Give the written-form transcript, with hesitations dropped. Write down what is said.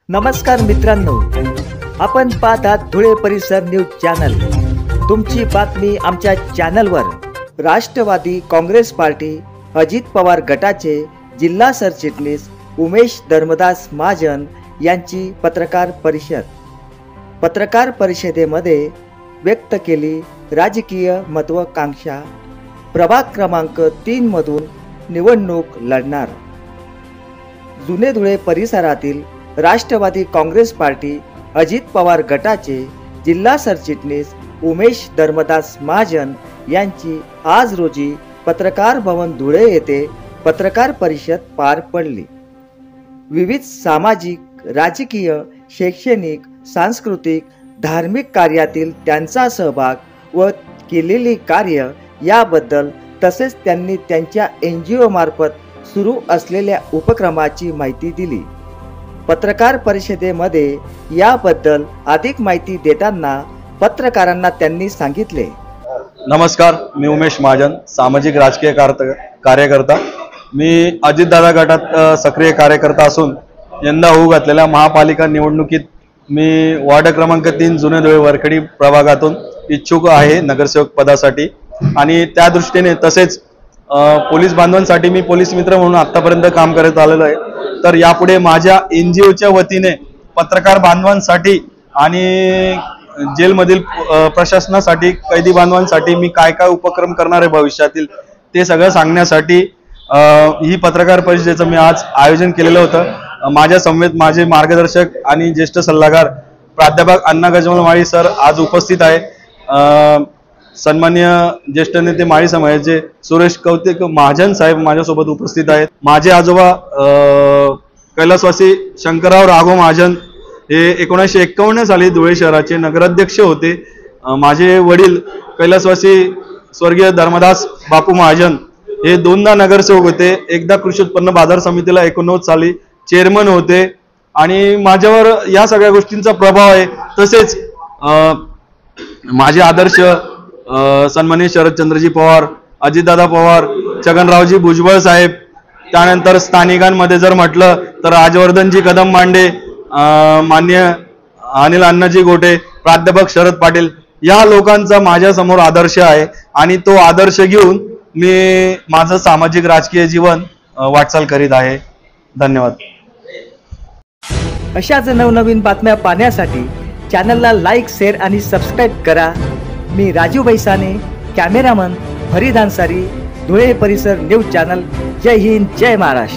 नमस्कार मित्रांनो, आपण पाहतात धुळे परिसर न्यूज चॅनल। तुमची बातमी आमच्या चॅनलवर। राष्ट्रवादी काँग्रेस पार्टी अजित पवार गटाचे जिल्हा सरचिटणीस उमेश धर्मदास महाजन यांची पत्रकार परिषद। पत्रकार परिषदेमध्ये व्यक्त केली राजकीय महत्त्वाकांक्षा। प्रभाग क्रमांक 3 मधून निवडणूक लढणार। जुने धुळे परिसरातील राष्ट्रवादी काँग्रेस पार्टी अजित पवार गटाचे जिल्हा सरचिटणीस उमेश धर्मदास महाजन यांची आज रोजी पत्रकार भवन धुळे येथे पत्रकार परिषद पार पडली। विविध सामाजिक, राजकीय, शैक्षणिक, सांस्कृतिक, धार्मिक कार्यातील त्यांचा सहभाग व केलेली कार्य याबद्दल तसेच त्यांनी त्यांच्या NGO मार्फत सुरू असलेल्या उपक्रमाची माहिती दिली। पत्रकार परिषदेमध्ये याबद्दल अधिक माहिती देताना पत्रकारांना त्यांनी सांगितले। नमस्कार, मी उमेश महाजन, सामाजिक राजकीय कार्यकर्ता। मी अजितदादा गटात सक्रिय कार्यकर्ता असून यंदा होऊ घातलेल्या महापालिका निवडणुकीत मी वार्ड क्रमांक 3 जुने धुळे वरखडी प्रभागातून इच्छुक आहे नगरसेवक पदासाठी। आणि त्या दृष्टीने तसेच पोलीस बांधवांसाठी मी पोलीस मित्र म्हणून आतापर्यंत काम करत आलेलो आहे। तर यापुढे माझ्या NGOच्या वतीने पत्रकार बांधवांसाठी आणि जेलमधील प्रशासनासाठी, कैदी बांधवांसाठी मी काय काय उपक्रम करणार आहे भविष्यातील ते सगळं सांगण्यासाठी ही पत्रकार परिषदेचं मी आज आयोजन केलेलं होतं। माझ्या समवेत माझे मार्गदर्शक आणि ज्येष्ठ सल्लागार प्राध्यापक अण्णा गजमल माळी सर आज उपस्थित आहे। सन्माननीय ज्येष्ठ नेते माळी समाजाचे सुरेश कौतिक महाजन साहेब माझ्यासोबत उपस्थित आहेत। माझे आजोबा कैलासवासी शंकरराव राघव महाजन हे 1951 साली धुळे शहराचे नगराध्यक्ष होते। माझे वडील कैलासवासी स्वर्गीय धर्मदास बापू महाजन हे दोनदा नगरसेवक होते। एकदा कृषी उत्पन्न बाजार समितीला 89 साली चेअरमन होते। आणि माझ्यावर या सगळ्या गोष्टींचा प्रभाव आहे। तसेच माझे आदर्श सन्माननीय शरदचंद्रजी पवार, अजितदादा पवार, छगनरावजी भुजबळ साहेब, त्यानंतर स्थानिकांमध्ये जर म्हटलं तर राजवर्धनजी कदम मांडे, मान्य अनिल अण्णाजी गोटे, प्राध्यापक शरद पाटील या लोकांचा माझ्या समोर आदर्श आहे। आणि तो आदर्श घेऊन मी माझं सामाजिक राजकीय जीवन वाटचाल करीत आहे। धन्यवाद। अशाच नवनवीन बातम्या पाहण्यासाठी चॅनलला लाईक, शेअर आणि सबस्क्राईब करा। मी राजू बैसाने, कॅमेरामन फरीद अन्सारी, धुळे परिसर न्यूज चॅनल। जय हिंद, जय महाराष्ट्र।